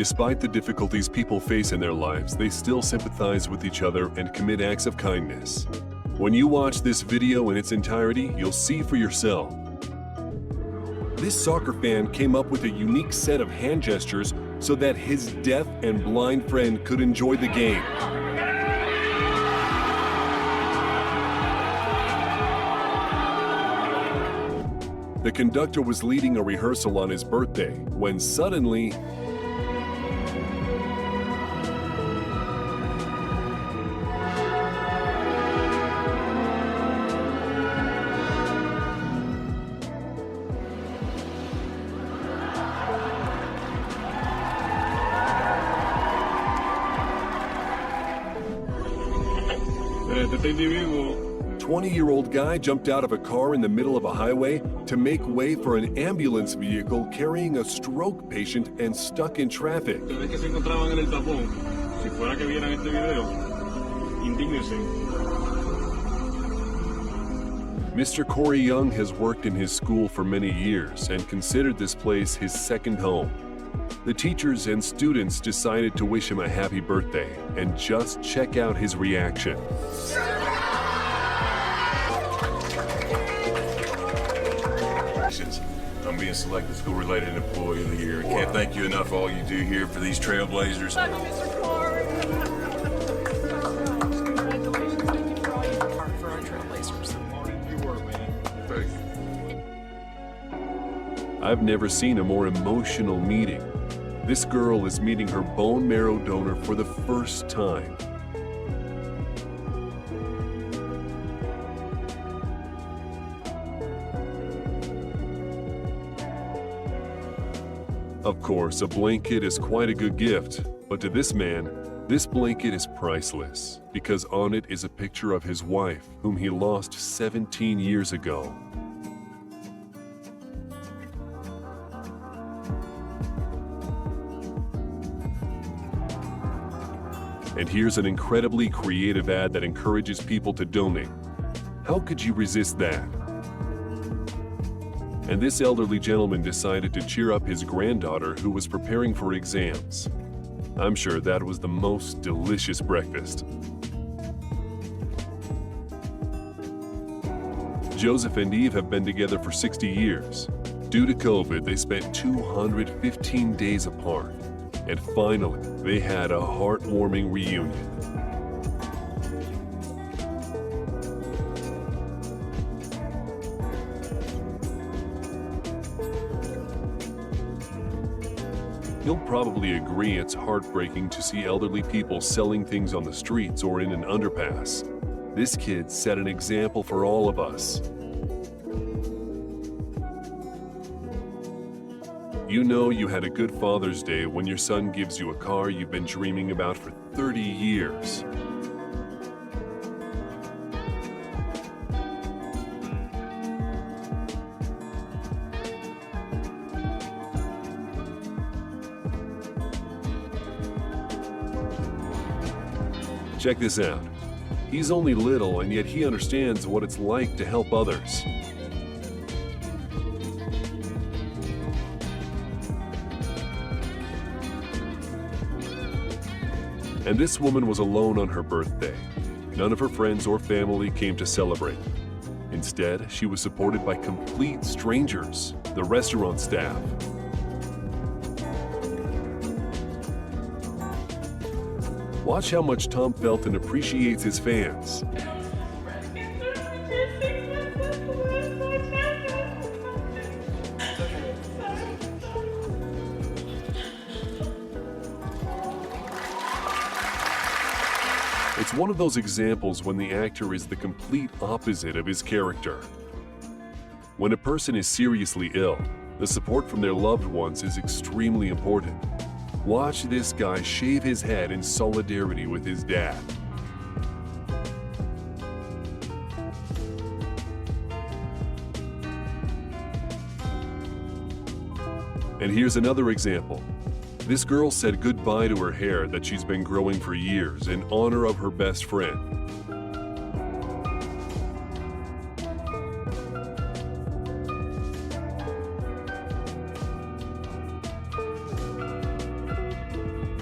Despite the difficulties people face in their lives, they still sympathize with each other and commit acts of kindness. When you watch this video in its entirety, you'll see for yourself. This soccer fan came up with a unique set of hand gestures so that his deaf and blind friend could enjoy the game. The conductor was leading a rehearsal on his birthday when suddenly, a 20-year-old guy jumped out of a car in the middle of a highway to make way for an ambulance vehicle carrying a stroke patient and stuck in traffic. Mr. Corey Young has worked in his school for many years and considered this place his second home. The teachers and students decided to wish him a happy birthday, and just check out his reaction. I'm being selected School-Related Employee of the Year. I can't thank you enough for all you do here for these trailblazers. Love you, Mr. Corey. Congratulations. Thank you for all you do for our trailblazers. You were, man. Thank you. I've never seen a more emotional meeting. This girl is meeting her bone marrow donor for the first time. Of course, a blanket is quite a good gift, but to this man, this blanket is priceless because on it is a picture of his wife, whom he lost 17 years ago. And here's an incredibly creative ad that encourages people to donate. How could you resist that? And this elderly gentleman decided to cheer up his granddaughter who was preparing for exams. I'm sure that was the most delicious breakfast. Joseph and Eve have been together for 60 years. Due to COVID, they spent 215 days apart. And finally, they had a heartwarming reunion. You'll probably agree it's heartbreaking to see elderly people selling things on the streets or in an underpass. This kid set an example for all of us. You know you had a good Father's Day when your son gives you a car you've been dreaming about for 30 years. Check this out. He's only little, and yet he understands what it's like to help others. And this woman was alone on her birthday. None of her friends or family came to celebrate. Instead, she was supported by complete strangers, the restaurant staff. Watch how much Tom Felton appreciates his fans. It's one of those examples when the actor is the complete opposite of his character. When a person is seriously ill, the support from their loved ones is extremely important. Watch this guy shave his head in solidarity with his dad. And here's another example. This girl said goodbye to her hair that she's been growing for years in honor of her best friend.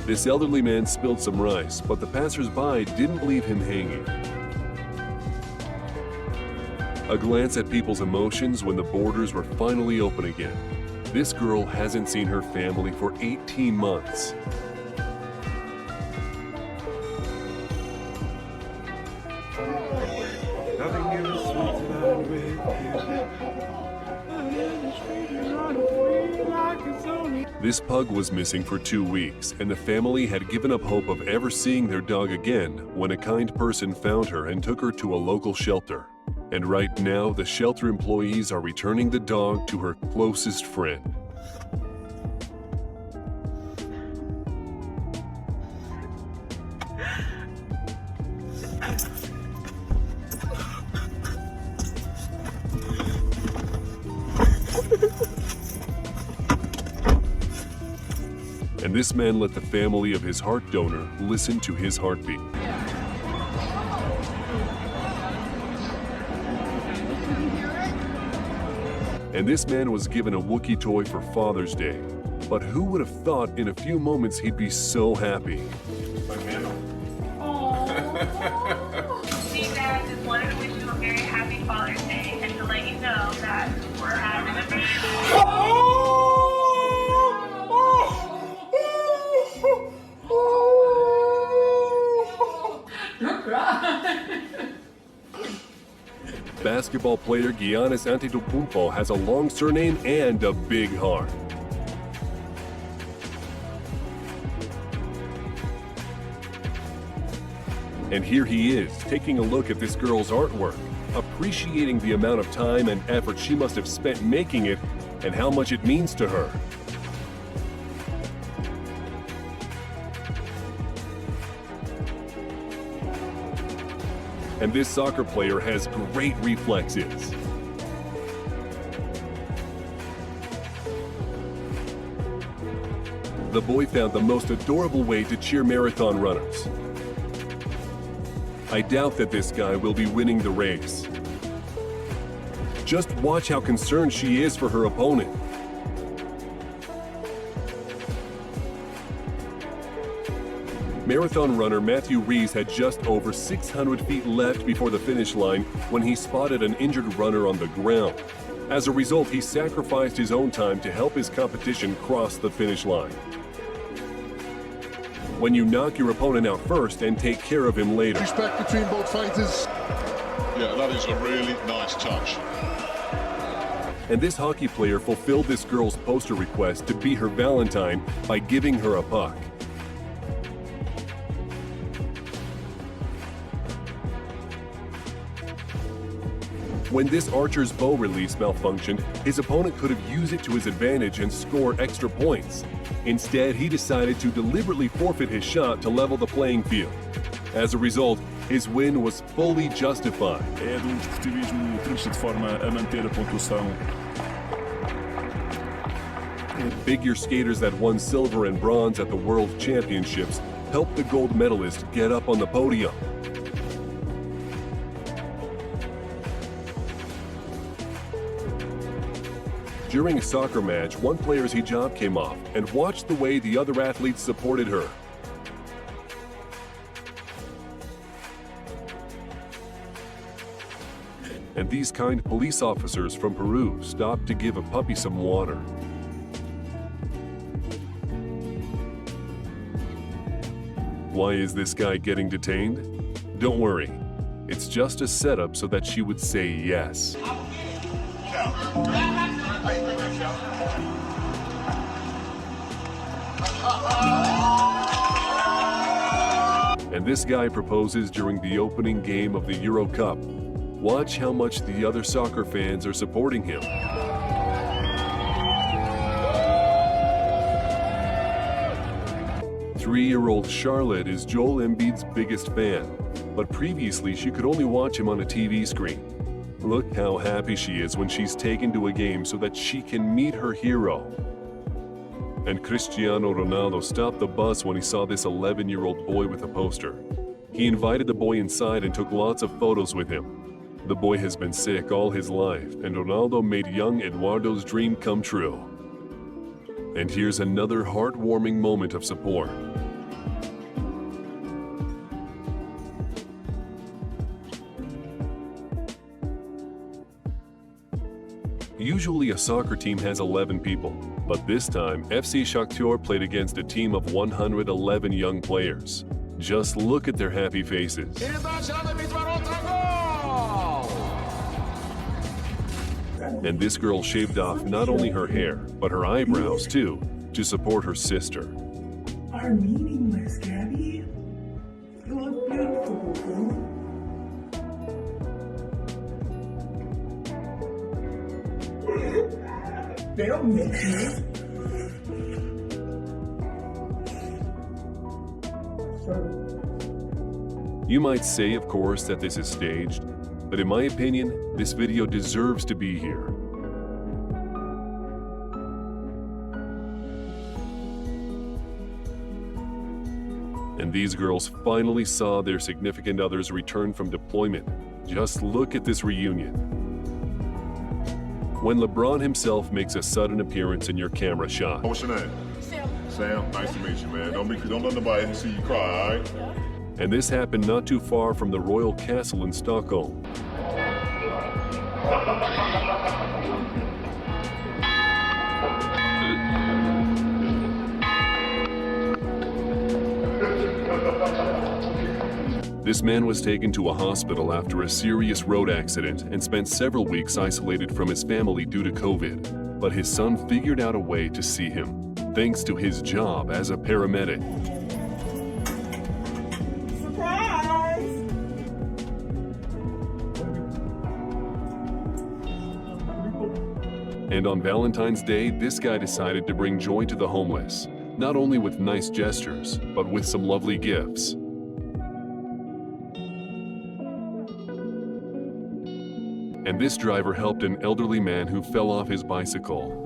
This elderly man spilled some rice, but the passers-by didn't leave him hanging. A glance at people's emotions when the borders were finally open again. This girl hasn't seen her family for 18 months. This pug was missing for 2 weeks, and the family had given up hope of ever seeing their dog again when a kind person found her and took her to a local shelter. And right now, the shelter employees are returning the dog to her closest friend. And this man let the family of his heart donor listen to his heartbeat. And this man was given a Wookiee toy for Father's Day. But who would have thought in a few moments he'd be so happy? Hey Dad, just wanted to wish you a very happy Father's Day and to let you know that we're having a baby. Basketball player Giannis Antetokounmpo has a long surname and a big heart. And here he is, taking a look at this girl's artwork, appreciating the amount of time and effort she must have spent making it and how much it means to her. And this soccer player has great reflexes. The boy found the most adorable way to cheer marathon runners. I doubt that this guy will be winning the race. Just watch how concerned she is for her opponent. Marathon runner Matthew Rees had just over 600 feet left before the finish line when he spotted an injured runner on the ground. As a result, he sacrificed his own time to help his competition cross the finish line. When you knock your opponent out first and take care of him later. Respect between both fighters. Yeah, that is a really nice touch. And this hockey player fulfilled this girl's poster request to be her Valentine by giving her a puck. When this archer's bow release malfunctioned, his opponent could have used it to his advantage and score extra points. Instead, he decided to deliberately forfeit his shot to level the playing field. As a result, his win was fully justified. É do desportivismo triste de forma a manter a pontuação. Figure skaters that won silver and bronze at the World Championships helped the gold medalist get up on the podium. During a soccer match, one player's hijab came off, and watch the way the other athletes supported her. And these kind police officers from Peru stopped to give a puppy some water. Why is this guy getting detained? Don't worry, it's just a setup so that she would say yes. And this guy proposes during the opening game of the Euro Cup. Watch how much the other soccer fans are supporting him. Three-year-old Charlotte is Joel Embiid's biggest fan, but previously she could only watch him on a TV screen. Look how happy she is when she's taken to a game so that she can meet her hero. And Cristiano Ronaldo stopped the bus when he saw this 11-year-old boy with a poster. He invited the boy inside and took lots of photos with him. The boy has been sick all his life, and Ronaldo made young Eduardo's dream come true. And here's another heartwarming moment of support. Usually a soccer team has 11 people, but this time FC Shakhtar played against a team of 111 young players. Just look at their happy faces. And this girl shaved off not only her hair, but her eyebrows too, to support her sister. Are meaningless, Gabby. You look beautiful. They don't make you. You might say, of course, that this is staged, but in my opinion, this video deserves to be here. And these girls finally saw their significant others return from deployment. Just look at this reunion. When LeBron himself makes a sudden appearance in your camera shot. What's your name? Sam. Sam, nice to meet you, man. Don't let nobody see you cry, all right? And this happened not too far from the royal castle in Stockholm. This man was taken to a hospital after a serious road accident and spent several weeks isolated from his family due to COVID. But his son figured out a way to see him, thanks to his job as a paramedic. Surprise! And on Valentine's Day, this guy decided to bring joy to the homeless, not only with nice gestures, but with some lovely gifts. And this driver helped an elderly man who fell off his bicycle.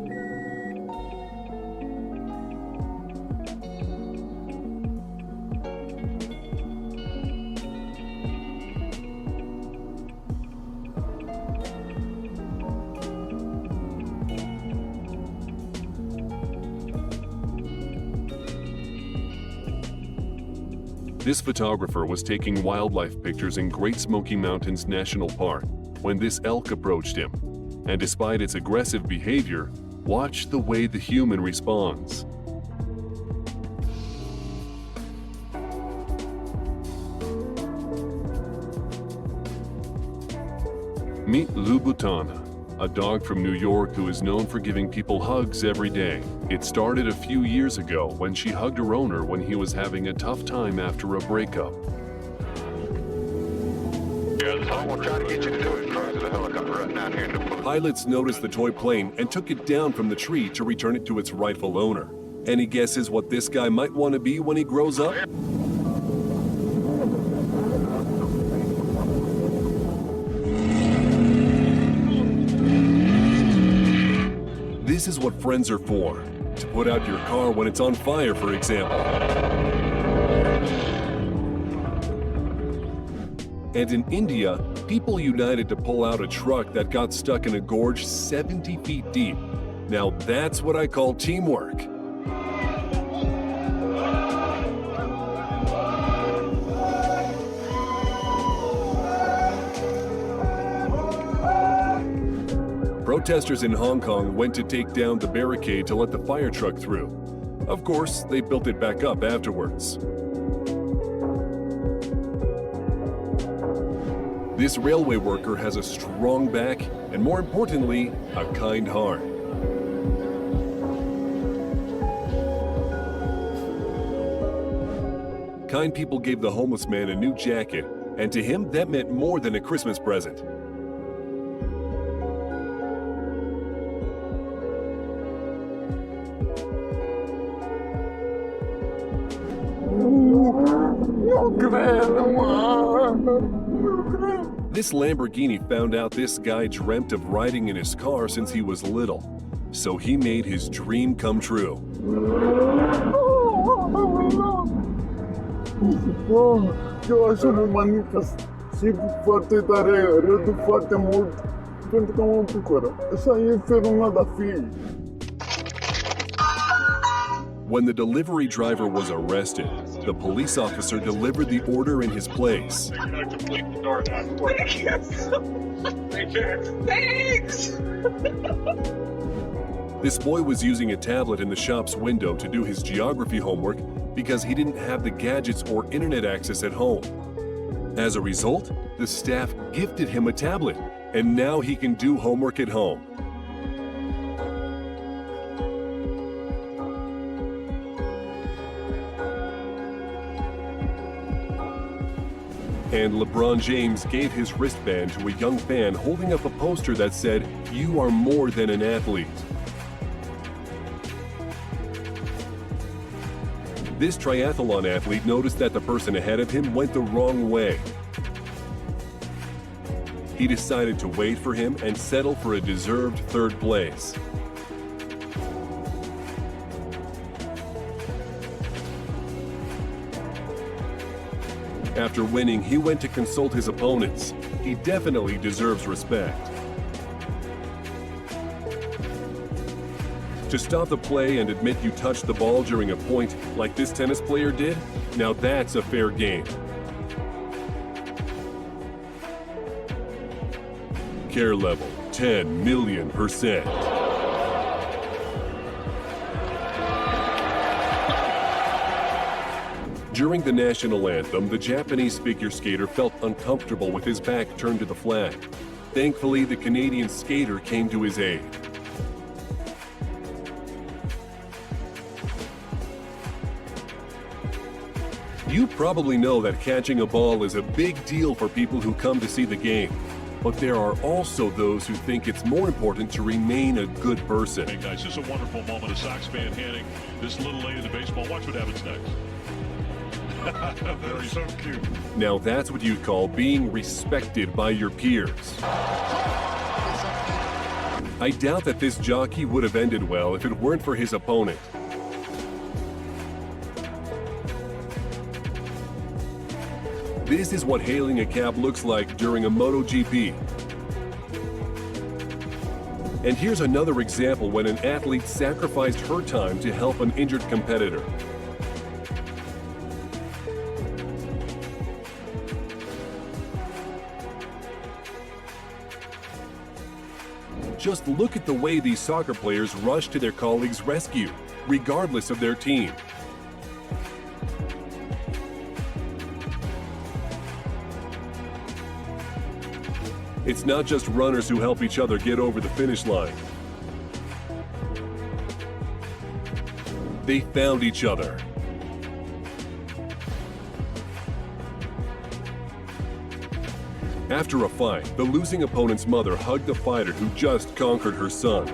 This photographer was taking wildlife pictures in Great Smoky Mountains National Park when this elk approached him, and despite its aggressive behavior, watch the way the human responds. Meet Lubutana, a dog from New York who is known for giving people hugs every day. It started a few years ago when she hugged her owner when he was having a tough time after a breakup. Pilots noticed the toy plane and took it down from the tree to return it to its rightful owner. Any guesses what this guy might want to be when he grows up? This is what friends are for. To put out your car when it's on fire, for example. And in India, people united to pull out a truck that got stuck in a gorge 70 feet deep. Now that's what I call teamwork. Protesters in Hong Kong went to take down the barricade to let the fire truck through. Of course, they built it back up afterwards. This railway worker has a strong back and, more importantly, a kind heart. Kind people gave the homeless man a new jacket, and to him that meant more than a Christmas present. This Lamborghini found out this guy dreamt of riding in his car since he was little, so he made his dream come true. Eu acho manitas, tipo, foarte tare, râd foarte mult, pentru că mă bucură. Așa e felul meu de a fi. When the delivery driver was arrested, the police officer delivered the order in his place. Thanks! This boy was using a tablet in the shop's window to do his geography homework because he didn't have the gadgets or internet access at home. As a result, the staff gifted him a tablet, and now he can do homework at home. And LeBron James gave his wristband to a young fan holding up a poster that said, "You are more than an athlete." This triathlon athlete noticed that the person ahead of him went the wrong way. He decided to wait for him and settle for a deserved third place. After winning, he went to consult his opponents. He definitely deserves respect. To stop the play and admit you touched the ball during a point like this tennis player did, now that's a fair game. Care level, 10 million%. During the national anthem, the Japanese figure skater felt uncomfortable with his back turned to the flag. Thankfully, the Canadian skater came to his aid. You probably know that catching a ball is a big deal for people who come to see the game. But there are also those who think it's more important to remain a good person. Hey guys, this is a wonderful moment. A Sox fan handing this little lady the baseball. Watch what happens next. That is so cute. Now that's what you'd call being respected by your peers. I doubt that this jockey would have ended well if it weren't for his opponent. This is what hailing a cab looks like during a MotoGP. And here's another example when an athlete sacrificed her time to help an injured competitor. Just look at the way these soccer players rush to their colleagues' rescue, regardless of their team. It's not just runners who help each other get over the finish line. They found each other. After a fight, the losing opponent's mother hugged the fighter who just conquered her son.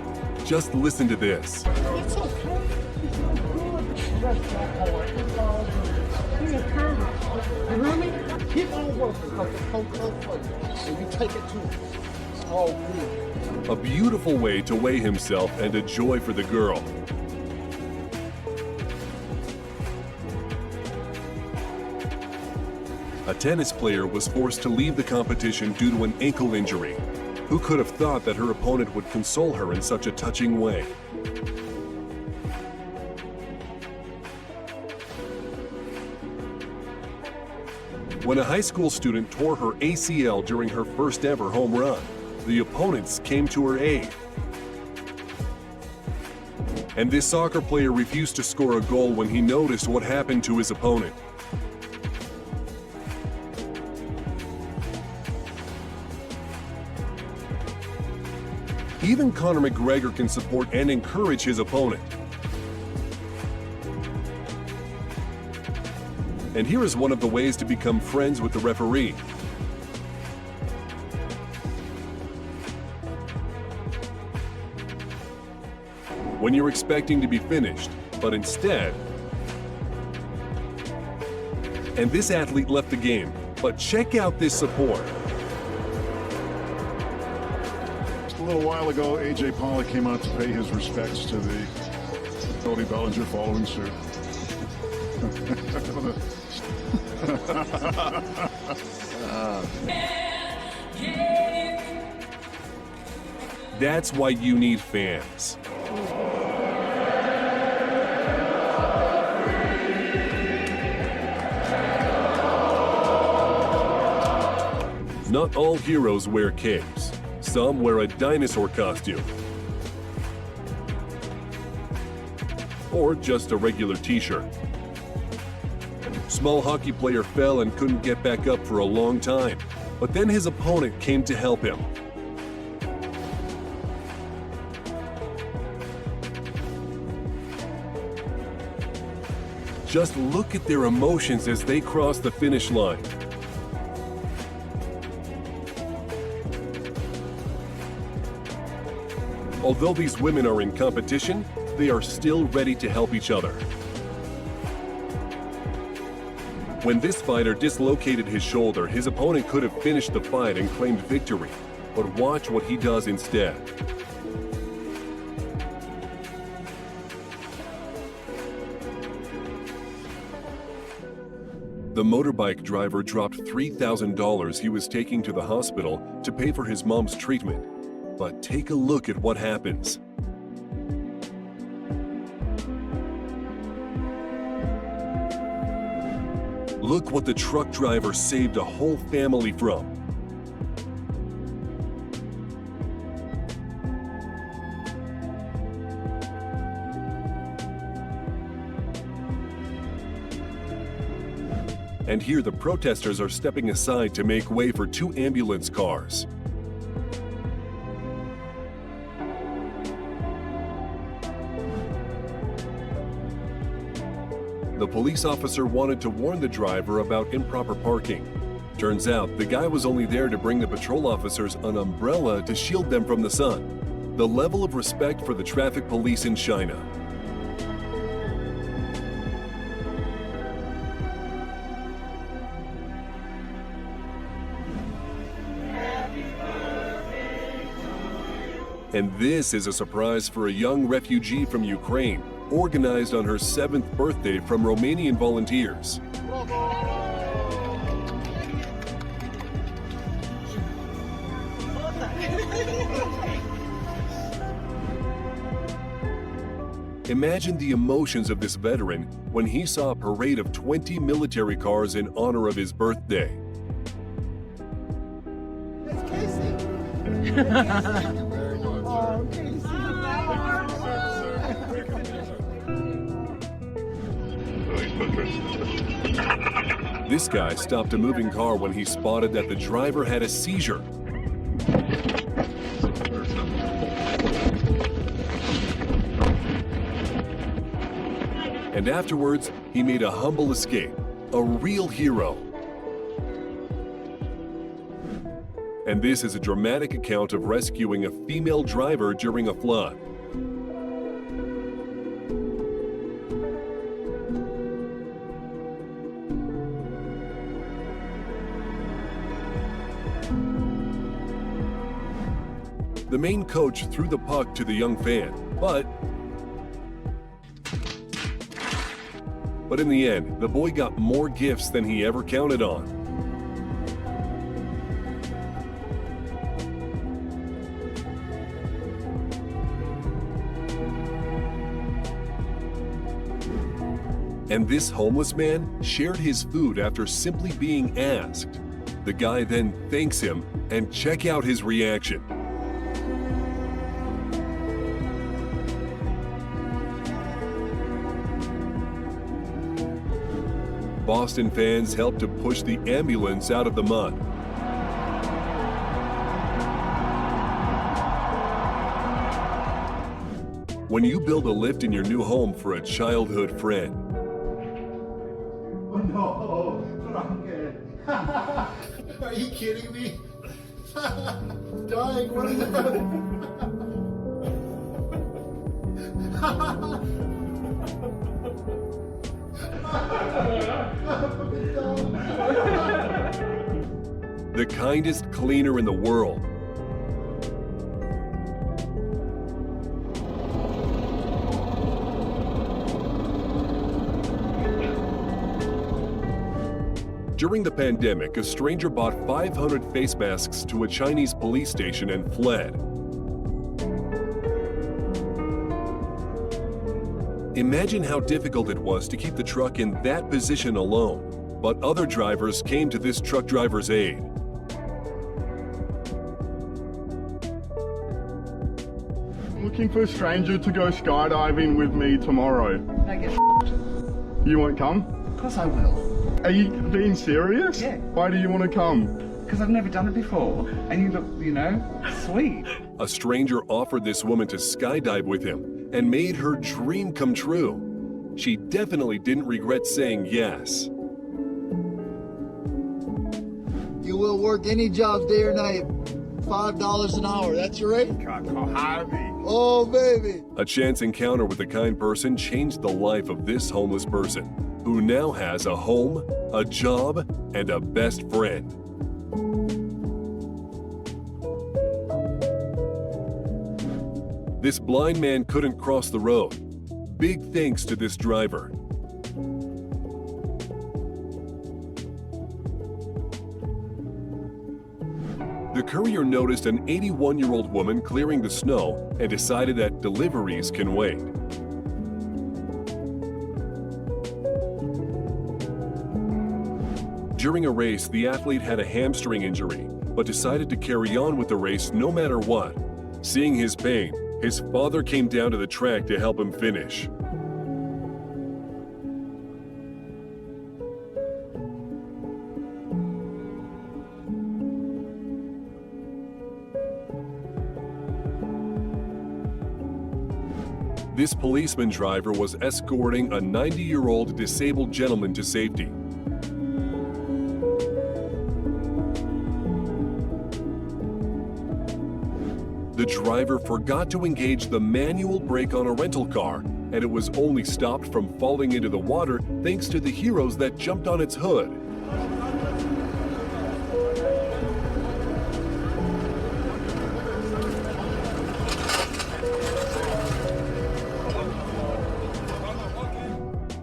Just listen to this. It's okay. It's so good. That's not hard. It's all good. Be encouraged. You hear me? Keep on working because the coach comes for you. And you take it to him. It's all good. A beautiful way to weigh himself and a joy for the girl. A tennis player was forced to leave the competition due to an ankle injury. Who could have thought that her opponent would console her in such a touching way? When a high school student tore her ACL during her first ever home run, the opponents came to her aid. And this soccer player refused to score a goal when he noticed what happened to his opponent. Even Conor McGregor can support and encourage his opponent. And here is one of the ways to become friends with the referee. When you're expecting to be finished, but instead... And this athlete left the game, but check out this support. A little while ago, A.J. Pollock came out to pay his respects to the Cody Bellinger following suit. That's why you need fans. Not all heroes wear capes. Some wear a dinosaur costume. Or just a regular t-shirt. Small hockey player fell and couldn't get back up for a long time, but then his opponent came to help him. Just look at their emotions as they cross the finish line. Although these women are in competition, they are still ready to help each other. When this fighter dislocated his shoulder, his opponent could have finished the fight and claimed victory. But watch what he does instead. The motorbike driver dropped $3,000 he was taking to the hospital to pay for his mom's treatment. But take a look at what happens. Look what the truck driver saved a whole family from. And here the protesters are stepping aside to make way for 2 ambulance cars. The police officer wanted to warn the driver about improper parking. Turns out the guy was only there to bring the patrol officers an umbrella to shield them from the sun. The level of respect for the traffic police in China. And this is a surprise for a young refugee from Ukraine, organized on her 7th birthday from Romanian volunteers. Imagine the emotions of this veteran when he saw a parade of 20 military cars in honor of his birthday. This guy stopped a moving car when he spotted that the driver had a seizure. And afterwards, he made a humble escape, a real hero. And this is a dramatic account of rescuing a female driver during a flood. The main coach threw the puck to the young fan, but in the end, the boy got more gifts than he ever counted on. And this homeless man shared his food after simply being asked. The guy then thanks him, and check out his reaction. Boston fans helped to push the ambulance out of the mud. When you build a lift in your new home for a childhood friend, Oh no, are you kidding me? I'm dying, what is the kindest cleaner in the world. During the pandemic, a stranger bought 500 face masks to a Chinese police station and fled. Imagine how difficult it was to keep the truck in that position alone, but other drivers came to this truck driver's aid. Looking for a stranger to go skydiving with me tomorrow. I get You won't come? Of course I will. Are you being serious? Yeah. Why do you want to come? Because I've never done it before. And you look, you know, sweet. A stranger offered this woman to skydive with him and made her dream come true. She definitely didn't regret saying yes. You will work any jobs day or night. $5 an hour, that's your rate? Oh, baby. A chance encounter with a kind person changed the life of this homeless person, who now has a home, a job, and a best friend. This blind man couldn't cross the road. Big thanks to this driver. The courier noticed an 81-year-old woman clearing the snow and decided that deliveries can wait. During a race, the athlete had a hamstring injury, but decided to carry on with the race no matter what. Seeing his pain, his father came down to the track to help him finish. This policeman driver was escorting a 90-year-old disabled gentleman to safety. The driver forgot to engage the manual brake on a rental car, and it was only stopped from falling into the water thanks to the heroes that jumped on its hood.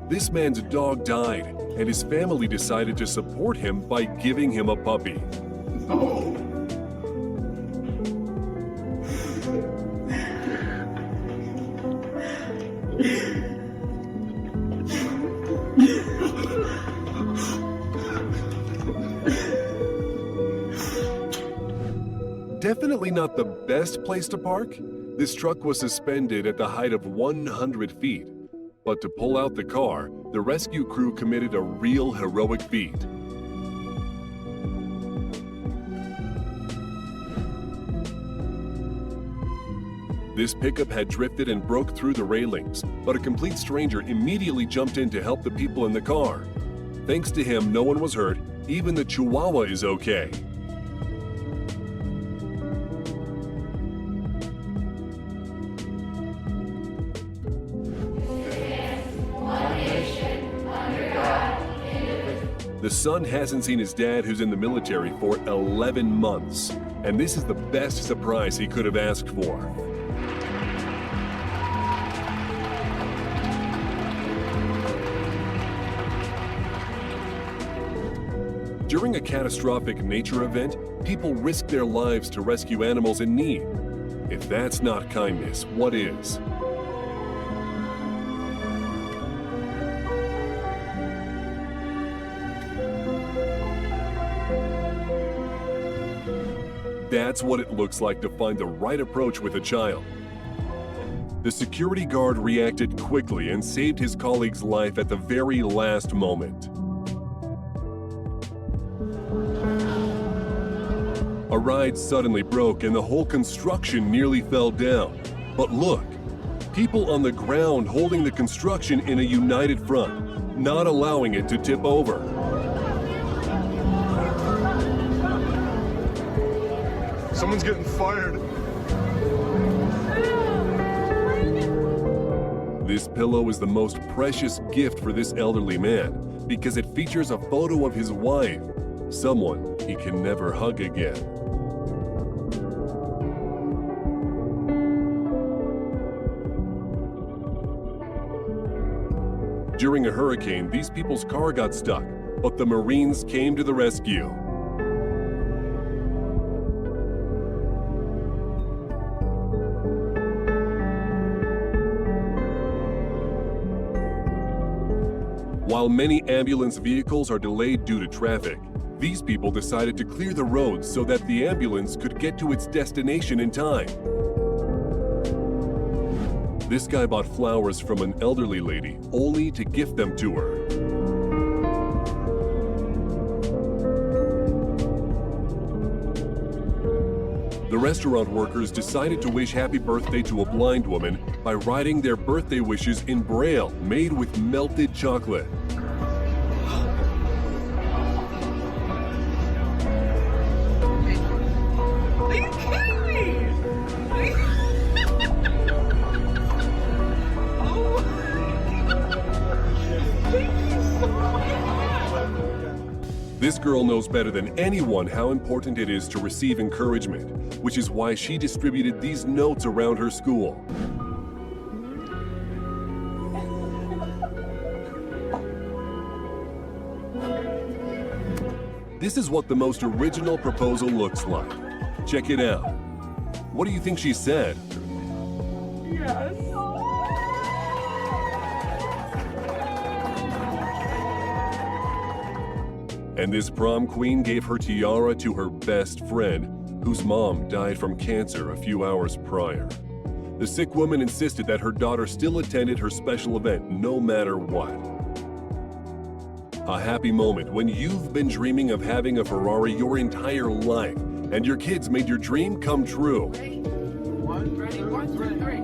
This man's dog died, and his family decided to support him by giving him a puppy. Definitely not the best place to park. This truck was suspended at the height of 100 feet. But to pull out the car, the rescue crew committed a real heroic feat. This pickup had drifted and broke through the railings, but a complete stranger immediately jumped in to help the people in the car. Thanks to him, no one was hurt. Even the Chihuahua is okay. The son hasn't seen his dad, who's in the military, for 11 months, and this is the best surprise he could have asked for. During a catastrophic nature event, people risk their lives to rescue animals in need. If that's not kindness, what is? That's what it looks like to find the right approach with a child. The security guard reacted quickly and saved his colleague's life at the very last moment. A ride suddenly broke and the whole construction nearly fell down. But look, people on the ground holding the construction in a united front, not allowing it to tip over. Someone's getting fired. This pillow is the most precious gift for this elderly man because it features a photo of his wife, someone he can never hug again. During a hurricane, these people's car got stuck, but the Marines came to the rescue. While many ambulance vehicles are delayed due to traffic, these people decided to clear the roads so that the ambulance could get to its destination in time. This guy bought flowers from an elderly lady only to gift them to her. The restaurant workers decided to wish happy birthday to a blind woman by writing their birthday wishes in Braille made with melted chocolate. Are you kidding me? Oh, thank you so much. This girl knows better than anyone how important it is to receive encouragement, which is why she distributed these notes around her school. This is what the most original proposal looks like. Check it out. What do you think she said? Yes. And this prom queen gave her tiara to her best friend, whose mom died from cancer a few hours prior. The sick woman insisted that her daughter still attended her special event no matter what. A happy moment when you've been dreaming of having a Ferrari your entire life, and your kids made your dream come true. Ready? Ready? 1, 2, 3.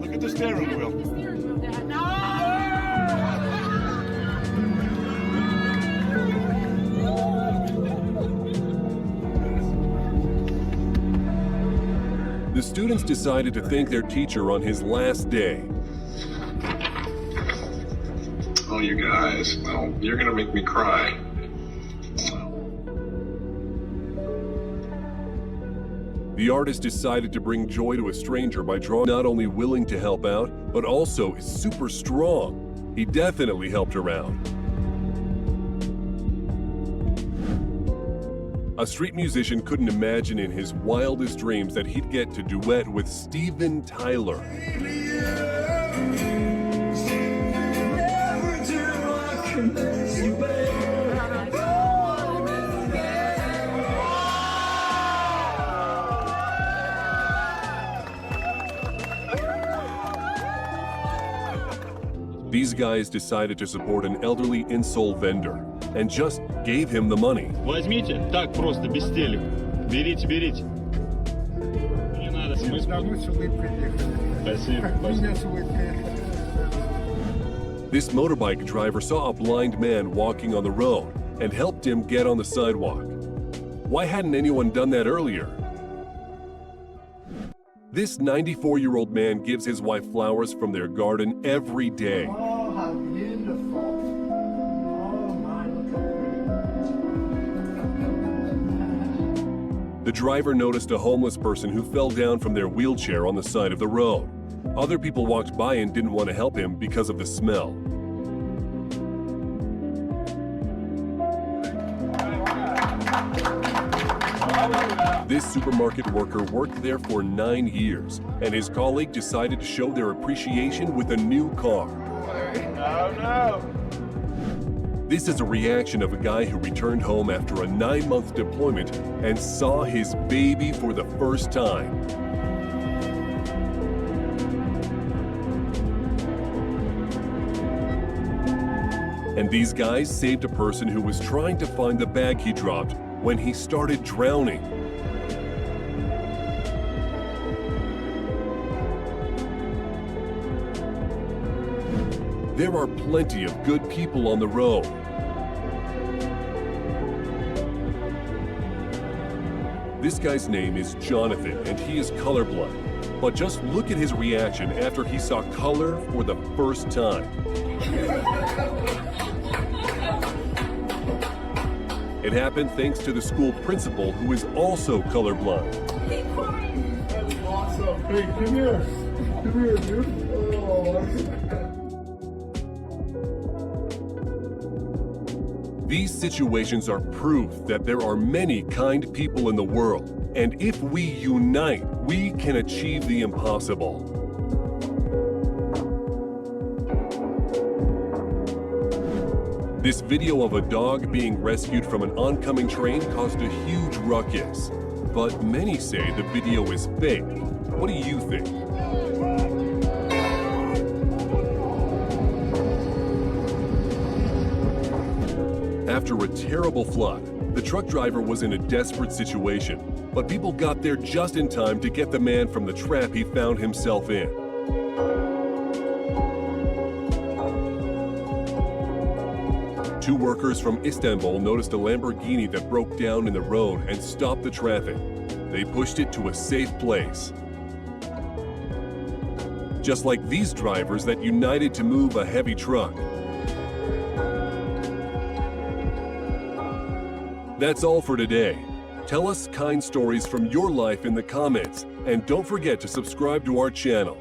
Look at the steering wheel. The steering wheel, Dad. No! The students decided to thank their teacher on his last day. Oh, you guys, well, you're gonna make me cry. The artist decided to bring joy to a stranger by drawing not only willing to help out, but also is super strong. He definitely helped her out. A street musician couldn't imagine in his wildest dreams that he'd get to duet with Steven Tyler. These guys decided to support an elderly insole vendor and just gave him the money. Возьмите, так просто, без стелек. Берите, берите. Не надо смысла. Спасибо, спасибо. This motorbike driver saw a blind man walking on the road and helped him get on the sidewalk. Why hadn't anyone done that earlier? This 94-year-old man gives his wife flowers from their garden every day. Oh, how beautiful. Oh, my, look The driver noticed a homeless person who fell down from their wheelchair on the side of the road. Other people walked by and didn't want to help him because of the smell. This supermarket worker worked there for 9 years, and his colleague decided to show their appreciation with a new car. Oh, no. This is a reaction of a guy who returned home after a 9-month deployment and saw his baby for the first time. And these guys saved a person who was trying to find the bag he dropped when he started drowning. There are plenty of good people on the road. This guy's name is Jonathan, and he is colorblind. But just look at his reaction after he saw color for the first time. It happened thanks to the school principal, who is also colorblind. That's awesome. Hey, come here. Come here, dude. Oh. These situations are proof that there are many kind people in the world, and if we unite, we can achieve the impossible. This video of a dog being rescued from an oncoming train caused a huge ruckus, but many say the video is fake. What do you think? After a terrible flood, the truck driver was in a desperate situation, but people got there just in time to get the man from the trap he found himself in. Two workers from Istanbul noticed a Lamborghini that broke down in the road and stopped the traffic. They pushed it to a safe place. Just like these drivers that united to move a heavy truck. That's all for today. Tell us kind stories from your life in the comments, and don't forget to subscribe to our channel.